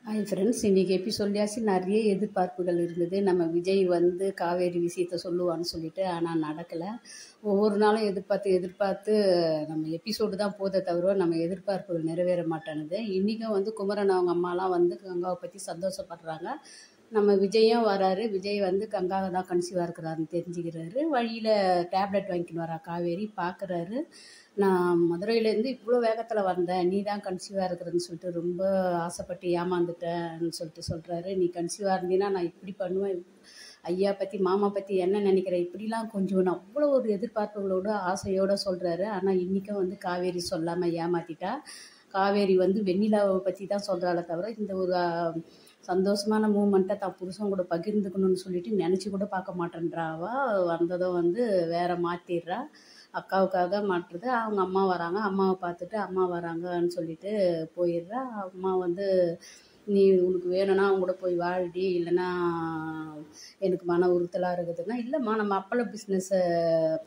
Hi friends, இன்றைக்கி எபிசோட்லையாச்சு நிறைய எதிர்பார்ப்புகள் இருந்தது. நம்ம விஜய் வந்து காவேரி விஷயத்த சொல்லுவான்னு சொல்லிட்டு, ஆனால் நடக்கலை. ஒவ்வொரு நாளும் எதிர்பார்த்து நம்ம எபிசோடு தான் போதே தவிர நம்ம எதிர்பார்ப்புகள் நிறைவேற மாட்டேனுது. இன்றைக்கும் வந்து குமரன் அவங்க அம்மாலாம் வந்து கங்காவை பற்றி சந்தோஷப்படுறாங்க. நம்ம விஜயும் வராரு. விஜய் வந்து கங்காவை தான் கன்சீவாக இருக்கிறாருன்னு தெரிஞ்சுக்கிறாரு. வழியில் டேப்லெட் வாங்கிக்கின்னு வரா காவேரி பார்க்குறாரு. நான் மதுரையிலேருந்து இவ்வளோ வேகத்தில் வந்தேன், நீ தான் கன்சீவாக இருக்கிறன்னு சொல்லிட்டு ரொம்ப ஆசைப்பட்டு ஏமாந்துட்டேன்னு சொல்லிட்டு சொல்கிறாரு. நீ கன்சீவாக இருந்தீன்னா நான் இப்படி பண்ணுவேன், ஐயா பற்றி மாமா பற்றி என்ன நினைக்கிறேன், இப்படிலாம் கொஞ்சம் அவ்வளோ ஒரு எதிர்பார்ப்புகளோடு ஆசையோடு சொல்கிறாரு. ஆனால் இன்றைக்கும் வந்து காவேரி சொல்லாமல் ஏமாற்றிட்டா. காவேரி வந்து வெண்ணிலாவை பற்றி தான் சொல்கிறாளே தவிர இந்த ஒரு சந்தோஷமான மூமெண்ட்டை தான் புருஷன் கூட பகிர்ந்துக்கணும்னு சொல்லிட்டு நினச்சி கூட பார்க்க மாட்டேன்றாவா. வந்ததும் வந்து வேற மாற்றிடுறா. அக்காவுக்காக மாட்டுறது. அவங்க அம்மா வராங்க, அம்மாவை பார்த்துட்டு அம்மா வராங்கன்னு சொல்லிட்டு போயிடுறா. அம்மா வந்து நீ உனக்கு வேணும்னா அவங்க கூட போய் வாழ்டி, இல்லைன்னா எனக்கு மன உறுத்தலாக இருக்குதுன்னா, இல்லைம்மா நம்ம அப்பள பிஸ்னஸை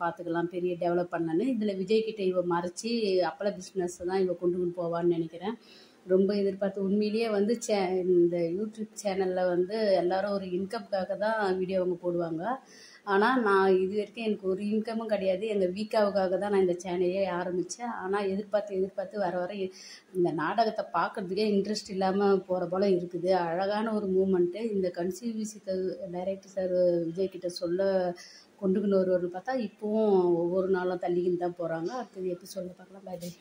பார்த்துக்கலாம், பெரிய டெவலப் பண்ணலான்னு. இதில் விஜய்கிட்ட இவ மறைச்சி அப்பள பிஸ்னஸை தான் இவ கொண்டு போவான்னு நினைக்கிறேன். ரொம்ப எதிர்பார்த்து உண்மையிலேயே வந்து இந்த யூடியூப் சேனலில் வந்து எல்லாரும் ஒரு இன்கம்காக தான் வீடியோ அவங்க போடுவாங்க. ஆனால் நான் இது வரைக்கும் எனக்கு ஒரு இன்கமும் கிடையாது. எங்கள் வீக்காவுக்காக தான் நான் இந்த சேனலையே ஆரம்பித்தேன். ஆனால் எதிர்பார்த்து வர இந்த நாடகத்தை பார்க்குறதுக்கே இன்ட்ரெஸ்ட் இல்லாமல் போகிற போல் இருக்குது. அழகான ஒரு மூமெண்ட்டு. இந்த கன்சீவ் விஷயத்தை டைரக்டர் சார் விஜய்கிட்ட சொல்ல கொண்டுக்கின்னு வருவார்னு பார்த்தா இப்போவும் ஒவ்வொரு நாளும் தள்ளிக்கின்னு தான் போகிறாங்க. அடுத்தது எபிசோடில் பார்க்கலாம். Bye by.